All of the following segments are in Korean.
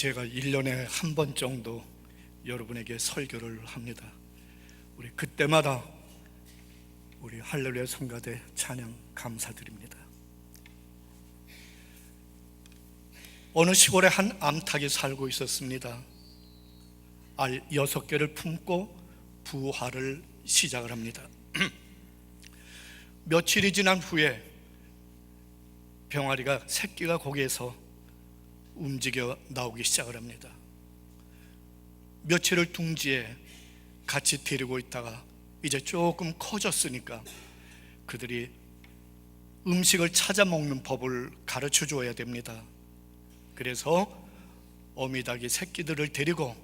제가 1년에 한 번 정도 여러분에게 설교를 합니다. 우리 그때마다 우리 할렐루야 성가대 찬양 감사드립니다. 어느 시골에 한 암탉이 살고 있었습니다. 알 6개를 품고 부화를 시작을 합니다. 며칠이 지난 후에 병아리가 새끼가 거기에서 움직여 나오기 시작을 합니다. 며칠을 둥지에 같이 데리고 있다가 이제 조금 커졌으니까 그들이 음식을 찾아 먹는 법을 가르쳐 줘야 됩니다. 그래서 어미닭이 새끼들을 데리고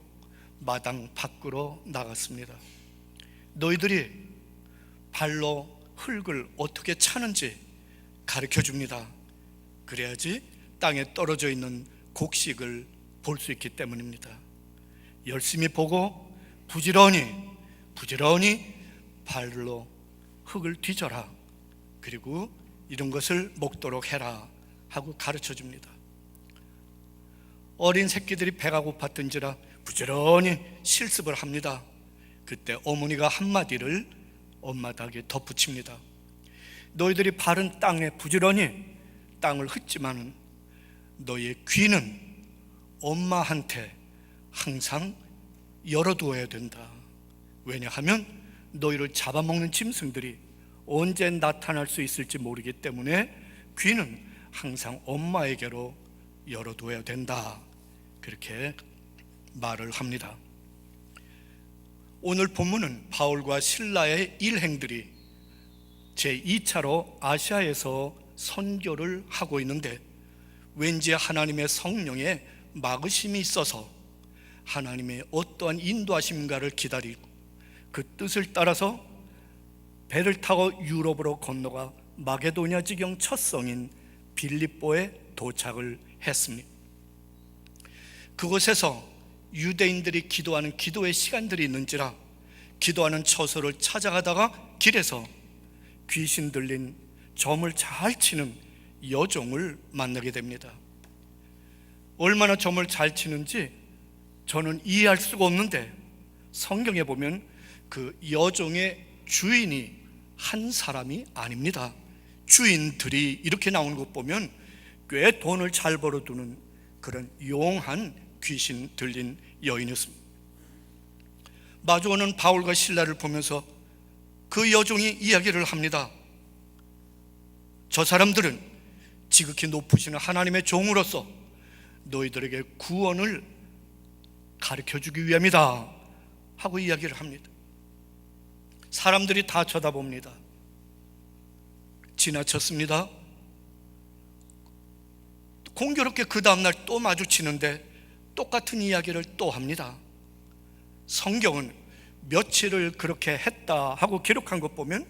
마당 밖으로 나갔습니다. 너희들이 발로 흙을 어떻게 차는지 가르쳐 줍니다. 그래야지 땅에 떨어져 있는 곡식을 볼 수 있기 때문입니다. 열심히 보고 부지런히 발로 흙을 뒤져라. 그리고 이런 것을 먹도록 해라 하고 가르쳐 줍니다. 어린 새끼들이 배가 고팠던지라 부지런히 실습을 합니다. 그때 어머니가 한마디를 엄마 닭에 덧붙입니다. 너희들이 바른 땅에 부지런히 땅을 흙지만은 너희의 귀는 엄마한테 항상 열어두어야 된다. 왜냐하면 너희를 잡아먹는 짐승들이 언제 나타날 수 있을지 모르기 때문에 귀는 항상 엄마에게로 열어두어야 된다. 그렇게 말을 합니다. 오늘 본문은 바울과 실라의 일행들이 제2차로 아시아에서 선교를 하고 있는데 왠지 하나님의 성령의 막으심이 있어서 하나님의 어떠한 인도하심인가를 기다리고 그 뜻을 따라서 배를 타고 유럽으로 건너가 마게도냐 지경 첫 성인 빌립보에 도착을 했습니다. 그곳에서 유대인들이 기도하는 기도의 시간들이 있는지라 기도하는 처소를 찾아가다가 길에서 귀신 들린 점을 잘 치는 여종을 만나게 됩니다. 얼마나 점을 잘 치는지 저는 이해할 수가 없는데 성경에 보면 그 여종의 주인이 한 사람이 아닙니다. 주인들이 이렇게 나오는 것 보면 꽤 돈을 잘 벌어두는 그런 용한 귀신 들린 여인이었습니다. 마주오는 바울과 실라를 보면서 그 여종이 이야기를 합니다. 저 사람들은 지극히 높으시는 하나님의 종으로서 너희들에게 구원을 가르쳐주기 위함이다 하고 이야기를 합니다. 사람들이 다 쳐다봅니다. 지나쳤습니다. 공교롭게 그 다음날 또 마주치는데 똑같은 이야기를 또 합니다. 성경은 며칠을 그렇게 했다 하고 기록한 것 보면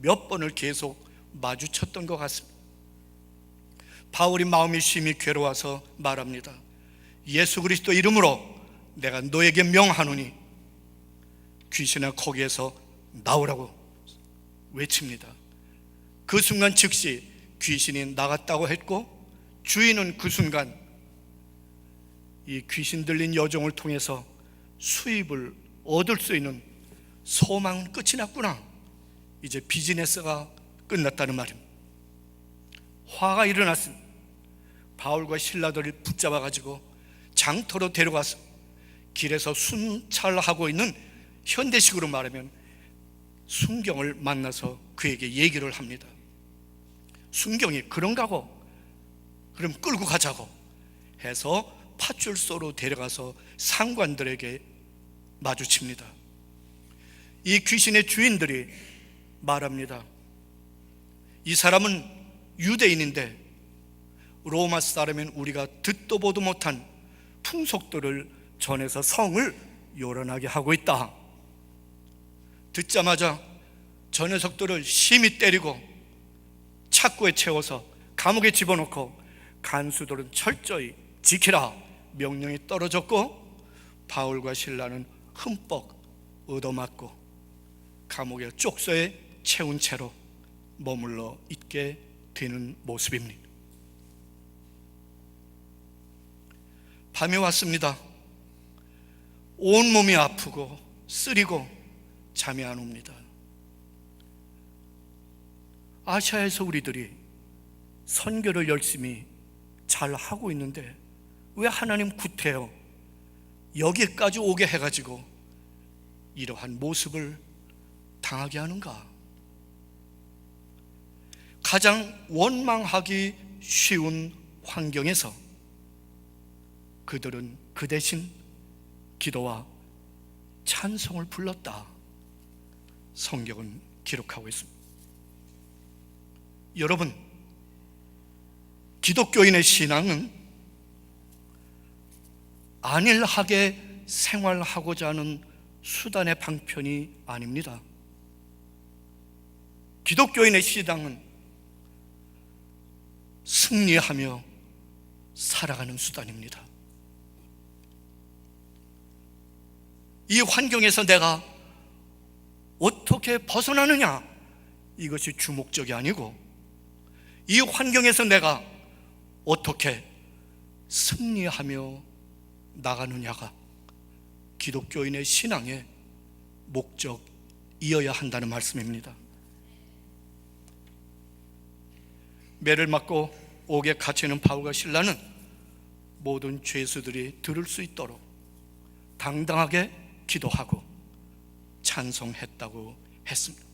몇 번을 계속 마주쳤던 것 같습니다. 바울이 마음이 심히 괴로워서 말합니다. 예수 그리스도 이름으로 내가 너에게 명하노니 귀신아 거기에서 나오라고 외칩니다. 그 순간 즉시 귀신이 나갔다고 했고 주인은 그 순간 이 귀신 들린 여종을 통해서 수입을 얻을 수 있는 소망은 끝이 났구나, 이제 비즈니스가 끝났다는 말입니다. 화가 일어났습니다. 바울과 실라들을 붙잡아 가지고 장터로 데려가서 길에서 순찰하고 있는 현대식으로 말하면 순경을 만나서 그에게 얘기를 합니다. 순경이 그런가고 그럼 끌고 가자고 해서 파출소로 데려가서 상관들에게 마주칩니다. 이 귀신의 주인들이 말합니다. 이 사람은 유대인인데 로마 사람인 우리가 듣도 보도 못한 풍속들을 전해서 성을 요란하게 하고 있다. 듣자마자 저 녀석들을 심히 때리고 착고에 채워서 감옥에 집어넣고 간수들은 철저히 지키라 명령이 떨어졌고 바울과 실라는 흠뻑 얻어맞고 감옥의 족소에 채운 채로 머물러 있게 되는 모습입니다. 밤이 왔습니다. 온몸이 아프고 쓰리고 잠이 안 옵니다. 아시아에서 우리들이 선교를 열심히 잘 하고 있는데 왜 하나님 구태여 여기까지 오게 해가지고 이러한 모습을 당하게 하는가? 가장 원망하기 쉬운 환경에서 그들은 그 대신 기도와 찬송을 불렀다. 성경은 기록하고 있습니다. 여러분, 기독교인의 신앙은 안일하게 생활하고자 하는 수단의 방편이 아닙니다. 기독교인의 신앙은 승리하며 살아가는 수단입니다. 이 환경에서 내가 어떻게 벗어나느냐, 이것이 주목적이 아니고 이 환경에서 내가 어떻게 승리하며 나가느냐가 기독교인의 신앙의 목적이어야 한다는 말씀입니다. 매를 맞고 옥에 갇혀있는 바울과 실라는 모든 죄수들이 들을 수 있도록 당당하게 기도하고 찬송했다고 했습니다.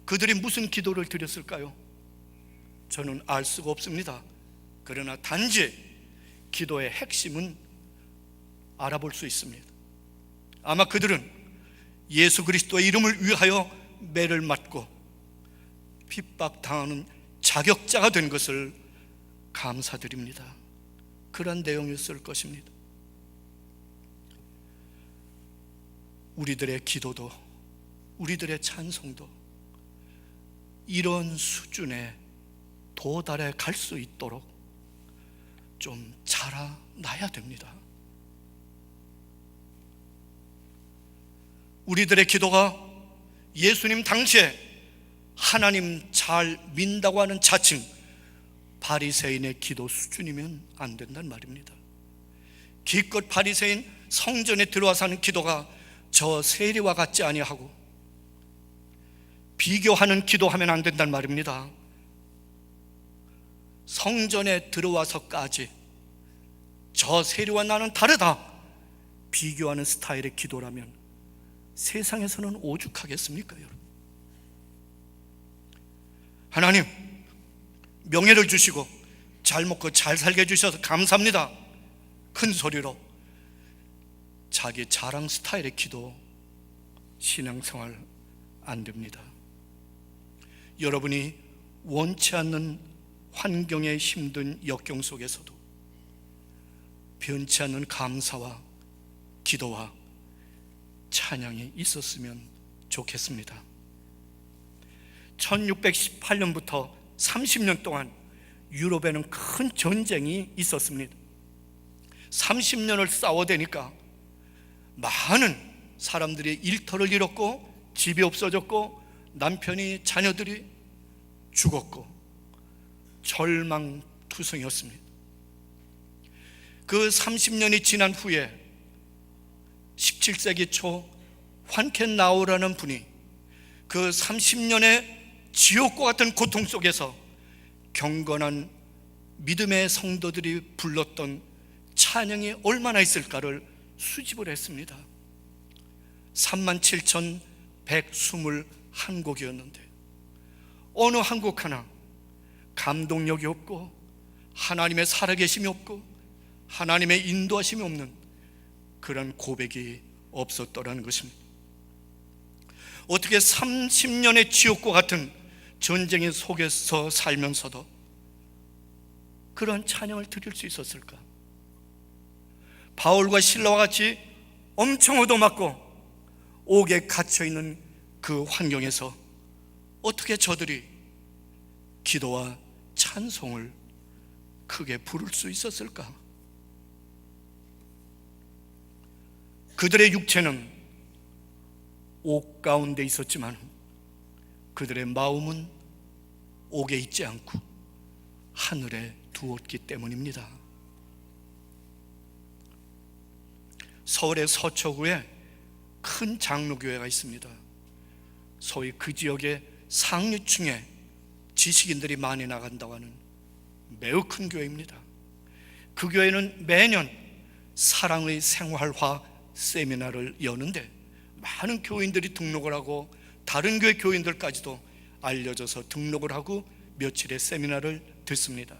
그들이 무슨 기도를 드렸을까요? 저는 알 수가 없습니다. 그러나 단지 기도의 핵심은 알아볼 수 있습니다. 아마 그들은 예수 그리스도의 이름을 위하여 매를 맞고 핍박당하는 자격자가 된 것을 감사드립니다. 그런 내용이었을 것입니다. 우리들의 기도도 우리들의 찬송도 이런 수준에 도달해 갈 수 있도록 좀 자라나야 됩니다. 우리들의 기도가 예수님 당시에 하나님 잘 믿는다고 하는 자칭 바리새인의 기도 수준이면 안 된단 말입니다. 기껏 바리새인 성전에 들어와서 하는 기도가 저 세리와 같지 아니하고 비교하는 기도하면 안 된단 말입니다. 성전에 들어와서까지 저 세리와 나는 다르다 비교하는 스타일의 기도라면 세상에서는 오죽하겠습니까, 여러분? 하나님, 명예를 주시고 잘 먹고 잘 살게 해주셔서 감사합니다. 큰 소리로 자기 자랑 스타일의 기도, 신앙생활 안 됩니다. 여러분이 원치 않는 환경에 힘든 역경 속에서도 변치 않는 감사와 기도와 찬양이 있었으면 좋겠습니다. 1618년부터 30년 동안 유럽에는 큰 전쟁이 있었습니다. 30년을 싸워대니까 많은 사람들이 일터를 잃었고 집이 없어졌고 남편이 자녀들이 죽었고 절망투성이었습니다. 그 30년이 지난 후에 17세기 초 환켄나우라는 분이 그 30년의 지옥과 같은 고통 속에서 경건한 믿음의 성도들이 불렀던 찬양이 얼마나 있을까를 수집을 했습니다. 37,121곡이었는데 어느 한 곡 하나 감동력이 없고 하나님의 살아계심이 없고 하나님의 인도하심이 없는 그런 고백이 없었더라는 것입니다. 어떻게 30년의 지옥과 같은 전쟁의 속에서 살면서도 그런 찬양을 드릴 수 있었을까? 바울과 실라와 같이 엄청 얻어맞고 옥에 갇혀있는 그 환경에서 어떻게 저들이 기도와 찬송을 크게 부를 수 있었을까? 그들의 육체는 옥 가운데 있었지만 그들의 마음은 옥에 있지 않고 하늘에 두었기 때문입니다. 서울의 서초구에 큰 장로교회가 있습니다. 소위 그 지역의 상류층에 지식인들이 많이 나간다고 하는 매우 큰 교회입니다. 그 교회는 매년 사랑의 생활화 세미나를 여는데 많은 교인들이 등록을 하고 다른 교회 교인들까지도 알려져서 등록을 하고 며칠의 세미나를 듣습니다.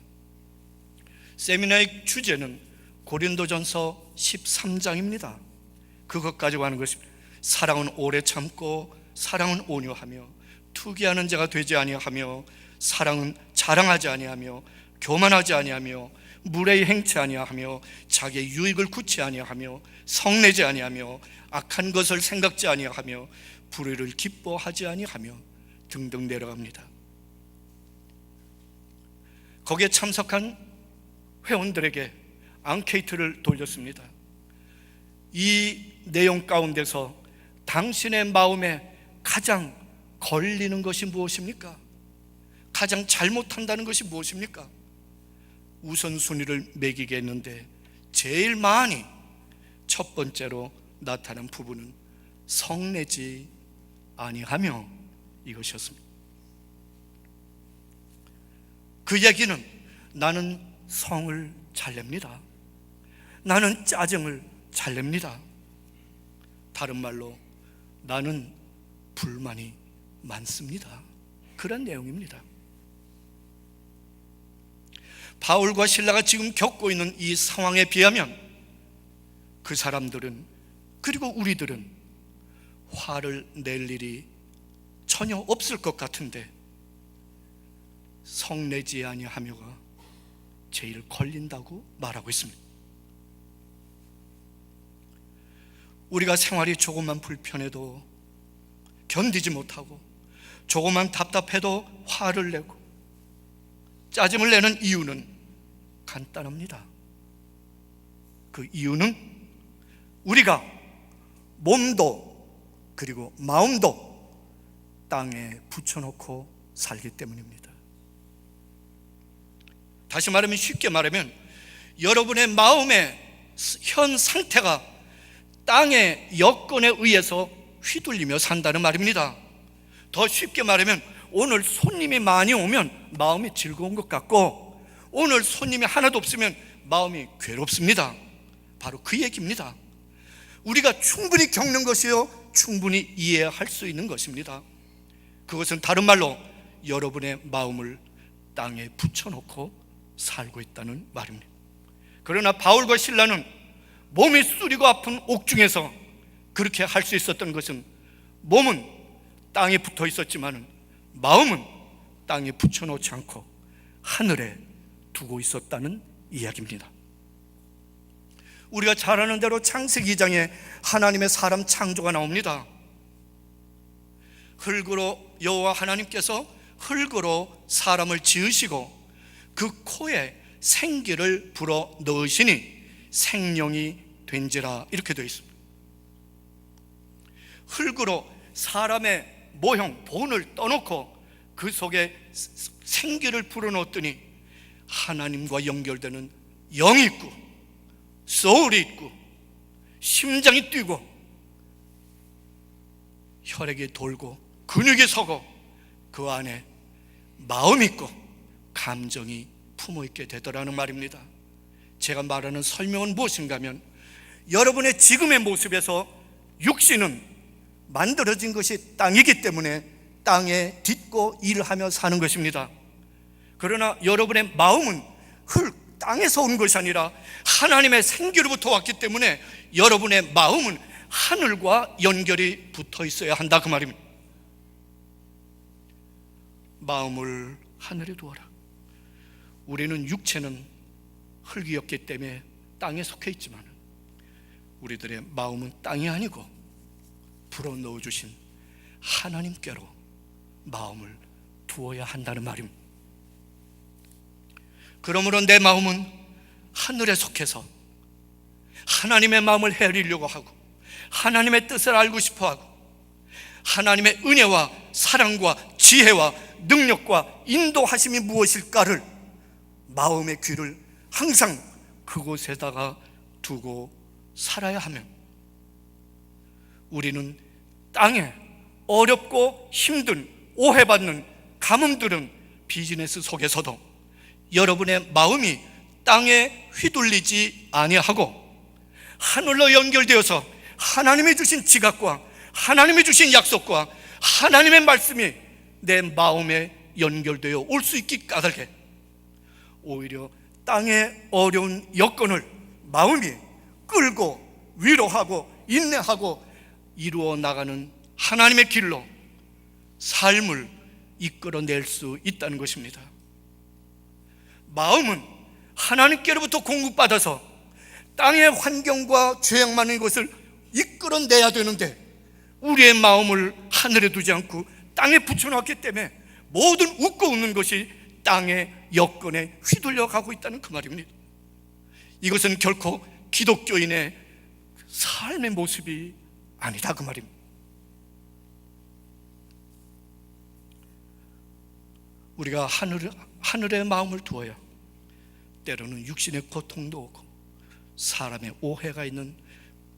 세미나의 주제는 고린도전서 13장입니다. 그것 가지고 하는 것입니다. 사랑은 오래 참고 사랑은 온유하며 투기하는 자가 되지 아니하며 사랑은 자랑하지 아니하며 교만하지 아니하며 무례히 행치 아니하며 자기의 유익을 굳지 아니하며 성내지 아니하며 악한 것을 생각지 아니하며 불의를 기뻐하지 아니하며 등등 내려갑니다. 거기에 참석한 회원들에게 앙케이트를 돌렸습니다. 이 내용 가운데서 당신의 마음에 가장 걸리는 것이 무엇입니까? 가장 잘못한다는 것이 무엇입니까? 우선순위를 매기겠는데 제일 많이 첫 번째로 나타난 부분은 성내지 아니하며 이것이었습니다. 그 얘기는 나는 성을 잘 냅니다. 나는 짜증을 잘 냅니다. 다른 말로 나는 불만이 많습니다. 그런 내용입니다. 바울과 실라가 지금 겪고 있는 이 상황에 비하면 그 사람들은, 그리고 우리들은 화를 낼 일이 전혀 없을 것 같은데 성내지 아니하며가 제일 걸린다고 말하고 있습니다. 우리가 생활이 조금만 불편해도 견디지 못하고 조금만 답답해도 화를 내고 짜증을 내는 이유는 간단합니다. 그 이유는 우리가 몸도 그리고 마음도 땅에 붙여놓고 살기 때문입니다. 다시 말하면, 쉽게 말하면 여러분의 마음의 현 상태가 땅의 여건에 의해서 휘둘리며 산다는 말입니다. 더 쉽게 말하면 오늘 손님이 많이 오면 마음이 즐거운 것 같고 오늘 손님이 하나도 없으면 마음이 괴롭습니다. 바로 그 얘기입니다. 우리가 충분히 겪는 것이요 충분히 이해할 수 있는 것입니다. 그것은 다른 말로 여러분의 마음을 땅에 붙여놓고 살고 있다는 말입니다. 그러나 바울과 실라는 몸이 쓰리고 아픈 옥중에서 그렇게 할 수 있었던 것은 몸은 땅에 붙어 있었지만 마음은 땅에 붙여놓지 않고 하늘에 두고 있었다는 이야기입니다. 우리가 잘 아는 대로 창세기 2장에 하나님의 사람 창조가 나옵니다. 흙으로, 여호와 하나님께서 흙으로 사람을 지으시고 그 코에 생기를 불어 넣으시니 생명이 된지라, 이렇게 되어 있습니다. 흙으로 사람의 모형, 본을 떠놓고 그 속에 생기를 불어넣었더니 하나님과 연결되는 영이 있고 소울이 있고 심장이 뛰고 혈액이 돌고 근육이 서고 그 안에 마음이 있고 감정이 품어있게 되더라는 말입니다. 제가 말하는 설명은 무엇인가 하면 여러분의 지금의 모습에서 육신은 만들어진 것이 땅이기 때문에 땅에 딛고 일하며 사는 것입니다. 그러나 여러분의 마음은 땅에서 온 것이 아니라 하나님의 생기로부터 왔기 때문에 여러분의 마음은 하늘과 연결이 붙어 있어야 한다, 그 말입니다. 마음을 하늘에 두어라. 우리는 육체는 흙이었기 때문에 땅에 속해 있지만 우리들의 마음은 땅이 아니고 불어넣어주신 하나님께로 마음을 두어야 한다는 말입니다. 그러므로 내 마음은 하늘에 속해서 하나님의 마음을 헤아리려고 하고 하나님의 뜻을 알고 싶어하고 하나님의 은혜와 사랑과 지혜와 능력과 인도하심이 무엇일까를 마음의 귀를 항상 그곳에다가 두고 살아야 하면 우리는 땅에 어렵고 힘든 오해받는 가뭄들은 비즈니스 속에서도 여러분의 마음이 땅에 휘둘리지 아니하고 하늘로 연결되어서 하나님이 주신 지각과 하나님이 주신 약속과 하나님의 말씀이 내 마음에 연결되어 올 수 있기 까닭에 오히려 땅의 어려운 여건을 마음이 끌고 위로하고 인내하고 이루어 나가는 하나님의 길로 삶을 이끌어낼 수 있다는 것입니다. 마음은 하나님께로부터 공급받아서 땅의 환경과 죄악 많은 것을 이끌어내야 되는데 우리의 마음을 하늘에 두지 않고 땅에 붙여놨기 때문에 모든 웃고 웃는 것이 땅의 여건에 휘둘려 가고 있다는 그 말입니다. 이것은 결코 기독교인의 삶의 모습이 아니다 그 말입니다. 우리가 하늘에 마음을 두어야 때로는 육신의 고통도 오고 사람의 오해가 있는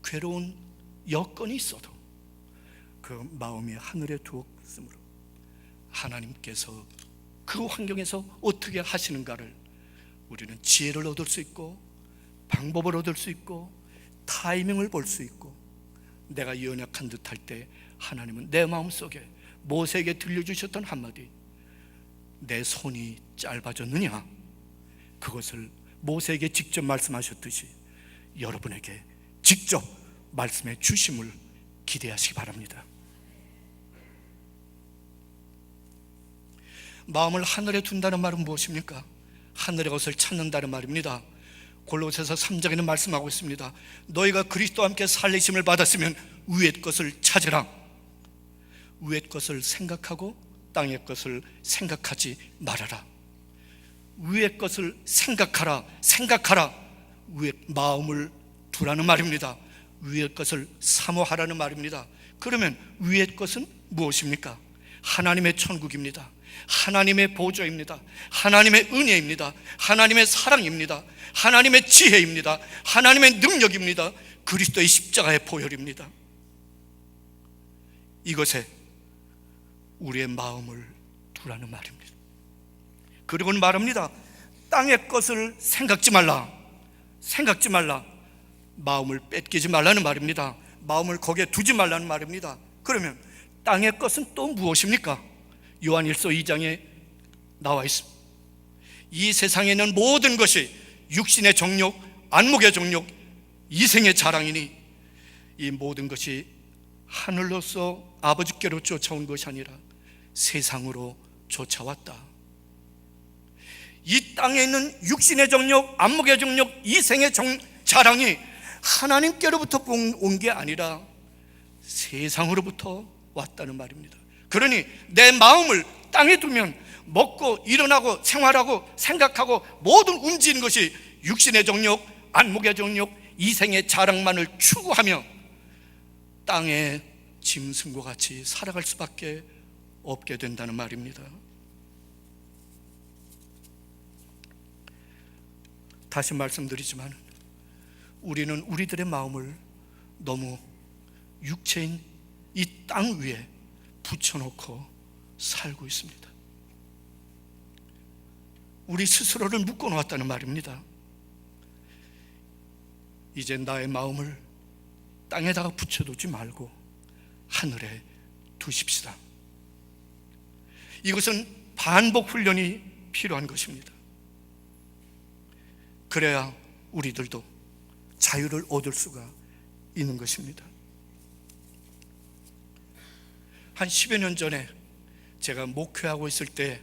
괴로운 여건이 있어도 그 마음이 하늘에 두었으므로 하나님께서 그 환경에서 어떻게 하시는가를 우리는 지혜를 얻을 수 있고 방법을 얻을 수 있고 타이밍을 볼 수 있고, 내가 연약한 듯 할 때 하나님은 내 마음속에 모세에게 들려주셨던 한마디, 내 손이 짧아졌느냐, 그것을 모세에게 직접 말씀하셨듯이 여러분에게 직접 말씀해 주심을 기대하시기 바랍니다. 마음을 하늘에 둔다는 말은 무엇입니까? 하늘의 것을 찾는다는 말입니다. 골로새서 3장에는 말씀하고 있습니다. 너희가 그리스도와 함께 살리심을 받았으면 위의 것을 찾으라. 위의 것을 생각하고 땅의 것을 생각하지 말아라. 위의 것을 생각하라. 위의 마음을 두라는 말입니다. 위의 것을 사모하라는 말입니다. 그러면 위의 것은 무엇입니까? 하나님의 천국입니다. 하나님의 보좌입니다. 하나님의 은혜입니다. 하나님의 사랑입니다. 하나님의 지혜입니다. 하나님의 능력입니다. 그리스도의 십자가의 보혈입니다. 이것에 우리의 마음을 두라는 말입니다. 그리고는 말합니다. 땅의 것을 생각지 말라. 마음을 뺏기지 말라는 말입니다. 마음을 거기에 두지 말라는 말입니다. 그러면 땅의 것은 또 무엇입니까? 요한일서 2장에 나와 있습니다. 이 세상에 있는 모든 것이 육신의 정욕, 안목의 정욕, 이생의 자랑이니 이 모든 것이 하늘로서 아버지께로 쫓아온 것이 아니라 세상으로 쫓아왔다. 이 땅에 있는 육신의 정욕, 안목의 정욕, 이생의 자랑이 하나님께로부터 온 게 아니라 세상으로부터 왔다는 말입니다. 그러니 내 마음을 땅에 두면 먹고 일어나고 생활하고 생각하고 모든 움직이는 것이 육신의 정욕, 안목의 정욕, 이생의 자랑만을 추구하며 땅의 짐승과 같이 살아갈 수밖에 없게 된다는 말입니다. 다시 말씀드리지만 우리는 우리들의 마음을 너무 육체인 이 땅 위에 붙여놓고 살고 있습니다. 우리 스스로를 묶어놓았다는 말입니다. 이제 나의 마음을 땅에다가 붙여두지 말고 하늘에 두십시다. 이것은 반복 훈련이 필요한 것입니다. 그래야 우리들도 자유를 얻을 수가 있는 것입니다. 한 10여 년 전에 제가 목회하고 있을 때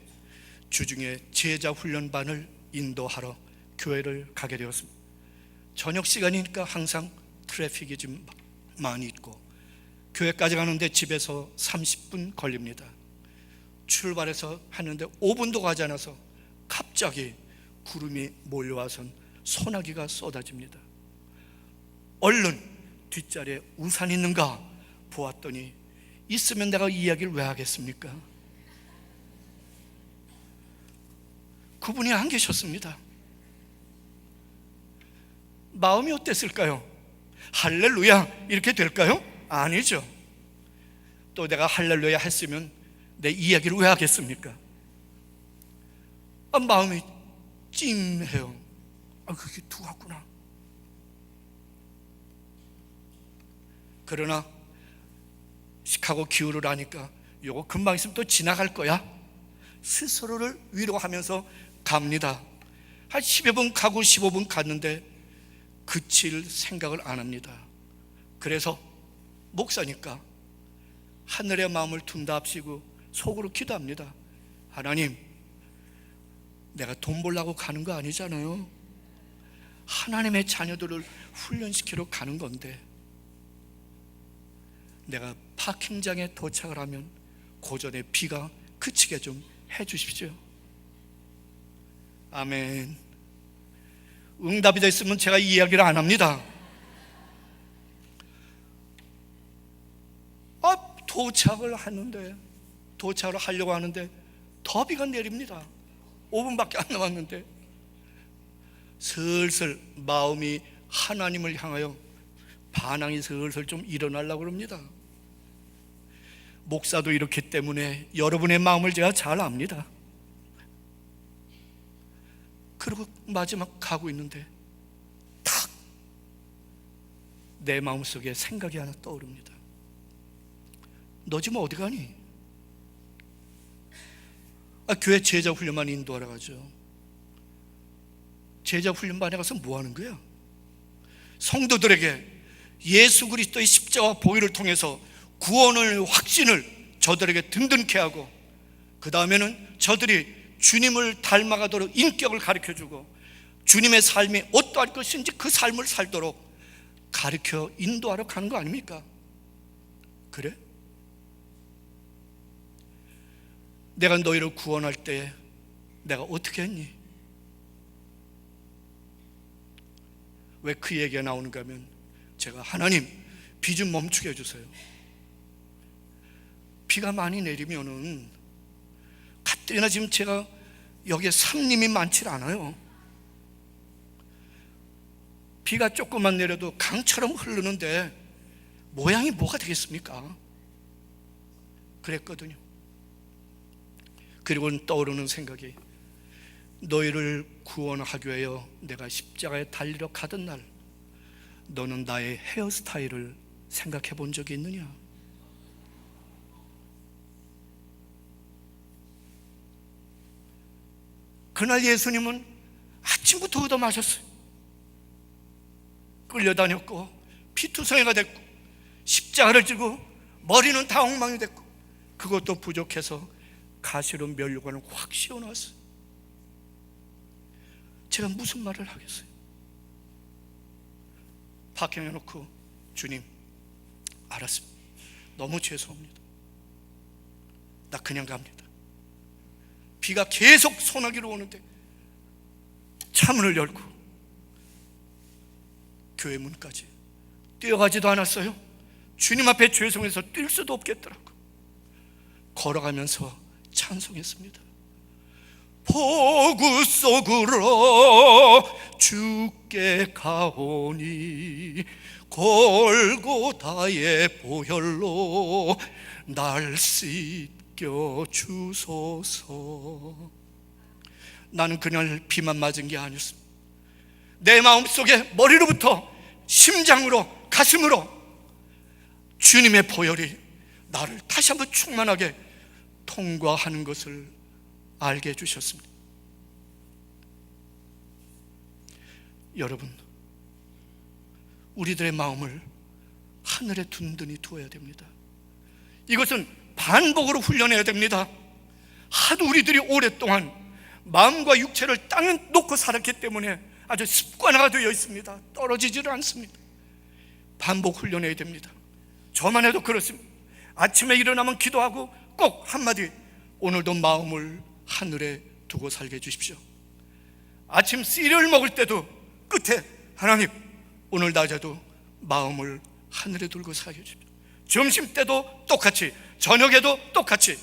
주중에 제자 훈련반을 인도하러 교회를 가게 되었습니다. 저녁 시간이니까 항상 트래픽이 좀 많이 있고 교회까지 가는데 집에서 30분 걸립니다. 출발해서 하는데 5분도 가지 않아서 갑자기 구름이 몰려와선 소나기가 쏟아집니다. 얼른 뒷자리에 우산 있는가 보았더니 있으면 내가 이야기를 왜 하겠습니까? 그분이 안 계셨습니다. 마음이 어땠을까요? 할렐루야 이렇게 될까요? 아니죠. 또 내가 할렐루야 했으면 내 이야기를 왜 하겠습니까? 마음이 찜해요. 그게 두갑구나. 그러나 시카고 기후를 아니까 요거 금방 있으면 또 지나갈 거야. 스스로를 위로하면서 갑니다. 한 10여 분 가고 15분 갔는데 그칠 생각을 안 합니다. 그래서 목사니까 하늘의 마음을 둔답시고 속으로 기도합니다. 하나님, 내가 돈 벌려고 가는 거 아니잖아요. 하나님의 자녀들을 훈련시키러 가는 건데 내가 파킹장에 도착을 하면 고전의 비가 그치게 좀 해주십시오. 아멘. 응답이 됐으면 제가 이 이야기를 안 합니다. 도착을 하려고 하는데 더 비가 내립니다. 5분밖에 안 남았는데 슬슬 마음이 하나님을 향하여 반항이 슬슬 좀 일어나려고 합니다. 목사도 이렇기 때문에 여러분의 마음을 제가 잘 압니다. 그리고 마지막 가고 있는데 탁! 내 마음속에 생각이 하나 떠오릅니다. 너 지금 어디 가니? 교회 제자 훈련만 인도하러 가죠. 제자 훈련반에 가서 뭐 하는 거야? 성도들에게 예수 그리스도의 십자가 보혈을 통해서 구원을 확신을 저들에게 든든케 하고, 그 다음에는 저들이 주님을 닮아가도록 인격을 가르쳐주고 주님의 삶이 어떠할 것인지 그 삶을 살도록 가르쳐 인도하러 가는 거 아닙니까? 그래? 내가 너희를 구원할 때 내가 어떻게 했니? 왜 그 얘기가 나오는가 하면 제가 하나님 비 좀 멈추게 해주세요. 비가 많이 내리면은 가뜩이나 지금 제가 여기에 삼림이 많지 않아요. 비가 조금만 내려도 강처럼 흐르는데 모양이 뭐가 되겠습니까? 그랬거든요. 그리고는 떠오르는 생각이, 너희를 구원하기 위하여 내가 십자가에 달리러 가던 날 너는 나의 헤어스타일을 생각해 본 적이 있느냐? 그날 예수님은 아침부터 얻어마셨어요. 끌려다녔고 피투성이가 됐고 십자가를 지고 머리는 다 엉망이 됐고, 그것도 부족해서 가시로 면류관을 확 씌워놨어요. 제가 무슨 말을 하겠어요? 파킹해놓고 주님, 알았습니다. 너무 죄송합니다. 나 그냥 갑니다. 비가 계속 소나기로 오는데 차문을 열고 교회 문까지 뛰어가지도 않았어요. 주님 앞에 죄송해서 뛸 수도 없겠더라고. 걸어가면서 찬송했습니다. 폭우 속으로 주께 가오니 골고다의 보혈로 날 씻겨 주소서. 나는 그날 비만 맞은 게 아니었습니다. 내 마음속에 머리로부터 심장으로 가슴으로 주님의 보혈이 나를 다시 한번 충만하게 통과하는 것을 알게 해주셨습니다. 여러분, 우리들의 마음을 하늘에 든든히 두어야 됩니다. 이것은 반복으로 훈련해야 됩니다. 하도 우리들이 오랫동안 마음과 육체를 땅에 놓고 살았기 때문에 아주 습관화가 되어 있습니다. 떨어지지를 않습니다. 반복 훈련해야 됩니다. 저만 해도 그렇습니다. 아침에 일어나면 기도하고 꼭 한마디, 오늘도 마음을 하늘에 두고 살게 해주십시오. 아침 시리얼 먹을 때도 끝에 하나님, 오늘 낮에도 마음을 하늘에 두고 살게 해주십시오. 점심 때도 똑같이, 저녁에도 똑같이,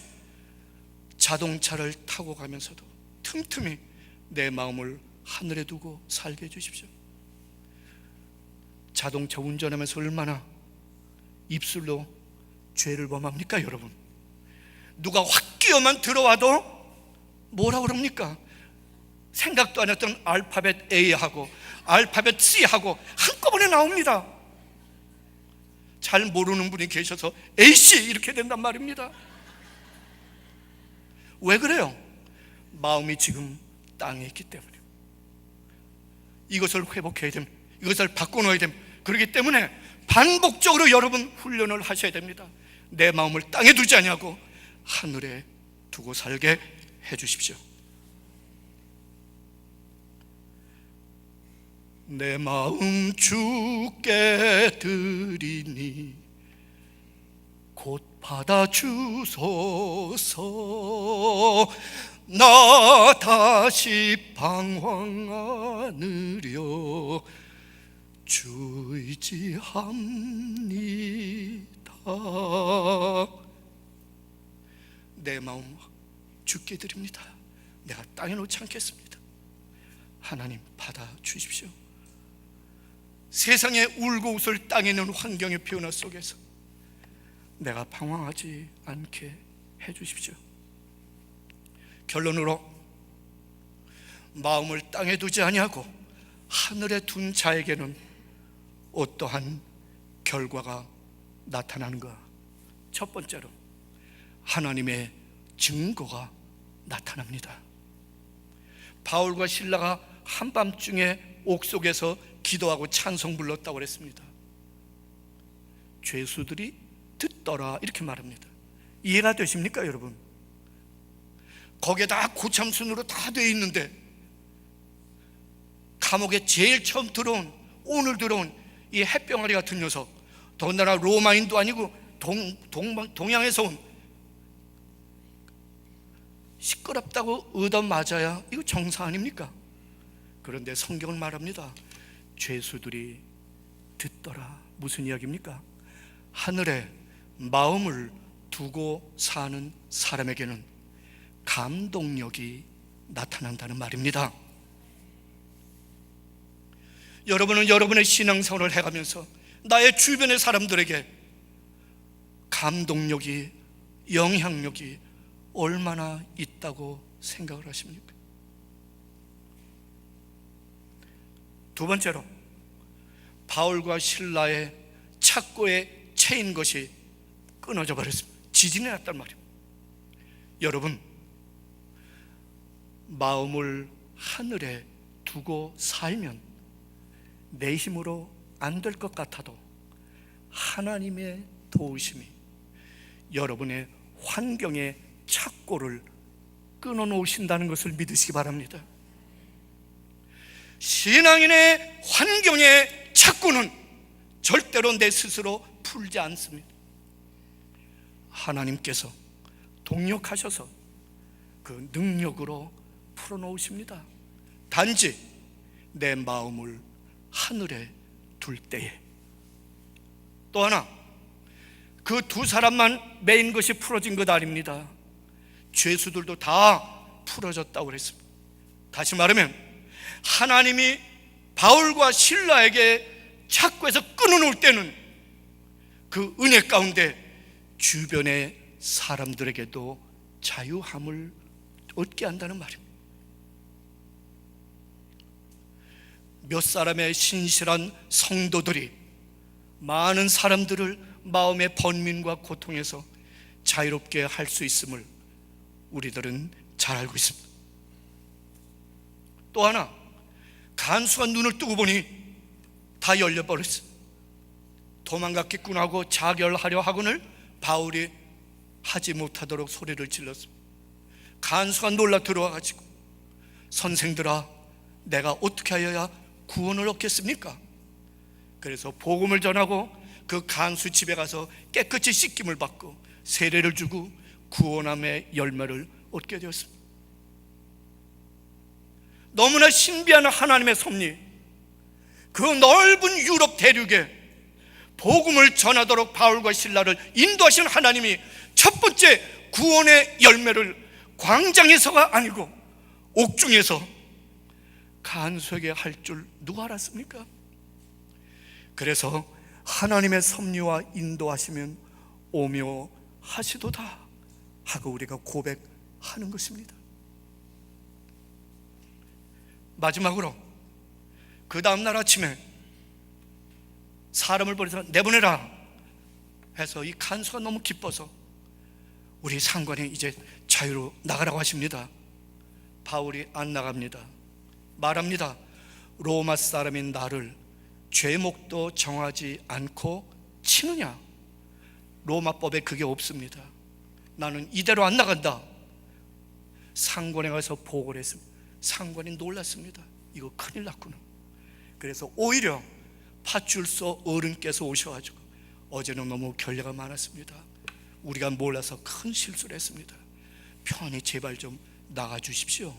자동차를 타고 가면서도 틈틈이 내 마음을 하늘에 두고 살게 해주십시오. 자동차 운전하면서 얼마나 입술로 죄를 범합니까 여러분? 누가 확 끼어만 들어와도 뭐라 그럽니까? 생각도 안 했던 알파벳 A하고 알파벳 C하고 한꺼번에 나옵니다. 잘 모르는 분이 계셔서 A씨 이렇게 된단 말입니다. 왜 그래요? 마음이 지금 땅에 있기 때문에. 이것을 회복해야 됩니다. 이것을 바꿔놓아야 됩니다. 그렇기 때문에 반복적으로 여러분 훈련을 하셔야 됩니다. 내 마음을 땅에 두지 아니하고 하늘에 두고 살게 해주십시오. 내 마음 주께 드리니 곧 받아주소서. 나 다시 방황하느려 주의지합니다. 내 마음 주께 드립니다. 내가 땅에 놓지 않겠습니다. 하나님 받아주십시오. 세상에 울고 웃을 땅에 있는 환경의 변화 속에서 내가 방황하지 않게 해주십시오. 결론으로 마음을 땅에 두지 아니하고 하늘에 둔 자에게는 어떠한 결과가 나타나는가? 첫 번째로 하나님의 증거가 나타납니다. 바울과 실라가 한밤중에 옥속에서 기도하고 찬송 불렀다고 그랬습니다. 죄수들이 듣더라 이렇게 말합니다. 이해가 되십니까 여러분? 거기에 다 고참순으로 다 되어 있는데 감옥에 제일 처음 들어온, 오늘 들어온 이 햇병아리 같은 녀석, 더군다나 로마인도 아니고 동양에서 온, 시끄럽다고 얻어맞아야 이거 정사 아닙니까? 그런데 성경은 말합니다. 죄수들이 듣더라. 무슨 이야기입니까? 하늘에 마음을 두고 사는 사람에게는 감동력이 나타난다는 말입니다. 여러분은 여러분의 신앙생활을 해가면서 나의 주변의 사람들에게 감동력이, 영향력이 얼마나 있다고 생각을 하십니까? 두 번째로 바울과 실라의 착고에 채인 것이 끊어져 버렸습니다. 지진이 났단 말입니다. 여러분, 마음을 하늘에 두고 살면 내 힘으로 안 될 것 같아도 하나님의 도우심이 여러분의 환경의 착고를 끊어놓으신다는 것을 믿으시기 바랍니다. 신앙인의 환경의 착고는 절대로 내 스스로 풀지 않습니다. 하나님께서 동력하셔서 그 능력으로 풀어놓으십니다. 단지 내 마음을 하늘에 둘 때에. 또 하나, 그 두 사람만 매인 것이 풀어진 것 아닙니다. 죄수들도 다 풀어졌다고 그랬습니다. 다시 말하면 하나님이 바울과 실라에게 착고해서 끊어놓을 때는 그 은혜 가운데 주변의 사람들에게도 자유함을 얻게 한다는 말입니다. 몇 사람의 신실한 성도들이 많은 사람들을 마음의 번민과 고통에서 자유롭게 할 수 있음을 우리들은 잘 알고 있습니다. 또 하나, 간수가 눈을 뜨고 보니 다 열려버렸어요. 도망갔겠구나 하고 자결하려 하거늘 바울이 하지 못하도록 소리를 질렀습니다. 간수가 놀라 들어와가지고 선생들아, 내가 어떻게 하여야 구원을 얻겠습니까? 그래서 복음을 전하고 그 간수 집에 가서 깨끗이 씻김을 받고 세례를 주고 구원함의 열매를 얻게 되었습니다. 너무나 신비한 하나님의 섭리, 그 넓은 유럽 대륙에 복음을 전하도록 바울과 실라를 인도하신 하나님이 첫 번째 구원의 열매를 광장에서가 아니고 옥중에서 간수에게 할 줄 누가 알았습니까? 그래서 하나님의 섭리와 인도하시면 오며 하시도다 하고 우리가 고백하는 것입니다. 마지막으로 그 다음날 아침에 사람을 버려서 내보내라 해서 이 간수가 너무 기뻐서 우리 상관이 이제 자유로 나가라고 하십니다. 바울이 안 나갑니다. 말합니다. 로마 사람인 나를 죄목도 정하지 않고 치느냐? 로마법에 그게 없습니다. 나는 이대로 안 나간다. 상관에 가서 보고를 했습니다. 상관이 놀랐습니다. 이거 큰일 났구나. 그래서 오히려 파출소 어른께서 오셔가지고 어제는 너무 결례가 많았습니다. 우리가 몰라서 큰 실수를 했습니다. 편히 제발 좀 나가 주십시오.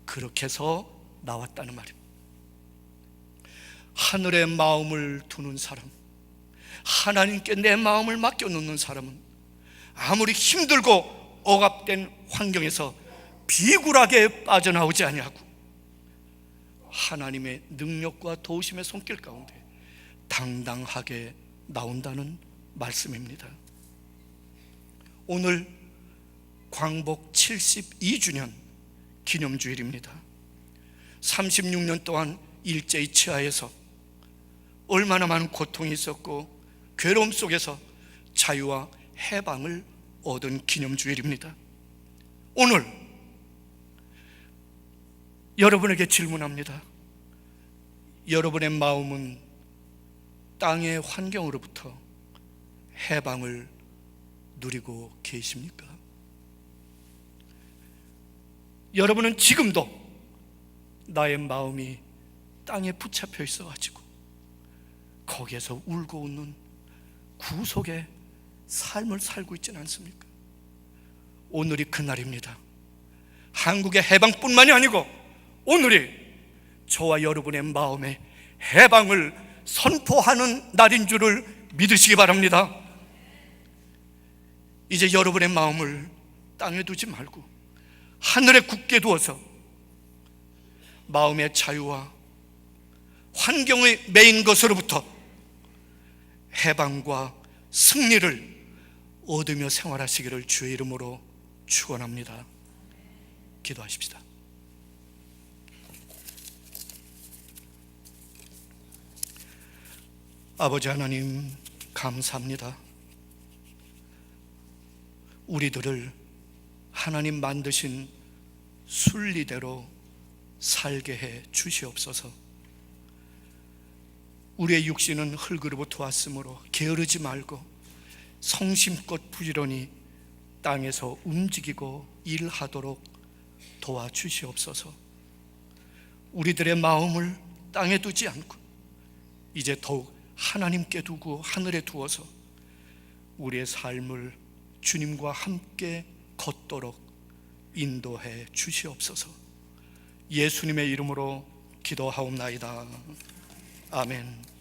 그렇게 해서 나왔다는 말입니다. 하늘에 마음을 두는 사람, 하나님께 내 마음을 맡겨놓는 사람은 아무리 힘들고 억압된 환경에서 비굴하게 빠져나오지 아니하고 하나님의 능력과 도우심의 손길 가운데 당당하게 나온다는 말씀입니다. 오늘 광복 72주년 기념주일입니다. 36년 동안 일제의 치하에서 얼마나 많은 고통이 있었고 괴로움 속에서 자유와 해방을 얻은 기념주일입니다. 오늘 여러분에게 질문합니다. 여러분의 마음은 땅의 환경으로부터 해방을 누리고 계십니까? 여러분은 지금도 나의 마음이 땅에 붙잡혀 있어가지고 거기에서 울고 웃는 구속의 삶을 살고 있지는 않습니까? 오늘이 그날입니다. 한국의 해방뿐만이 아니고 오늘이 저와 여러분의 마음의 해방을 선포하는 날인 줄을 믿으시기 바랍니다. 이제 여러분의 마음을 땅에 두지 말고 하늘에 굳게 두어서 마음의 자유와 환경의 매인 것으로부터 해방과 승리를 얻으며 생활하시기를 주의 이름으로 축원합니다. 기도하십시다. 아버지 하나님, 감사합니다. 우리들을 하나님 만드신 순리대로 살게 해 주시옵소서. 우리의 육신은 흙으로부터 왔으므로 게으르지 말고 성심껏 부지런히 땅에서 움직이고 일하도록 도와주시옵소서. 우리들의 마음을 땅에 두지 않고 이제 더욱 하나님께 두고 하늘에 두어서 우리의 삶을 주님과 함께 걷도록 인도해 주시옵소서. 예수님의 이름으로 기도하옵나이다. 아멘.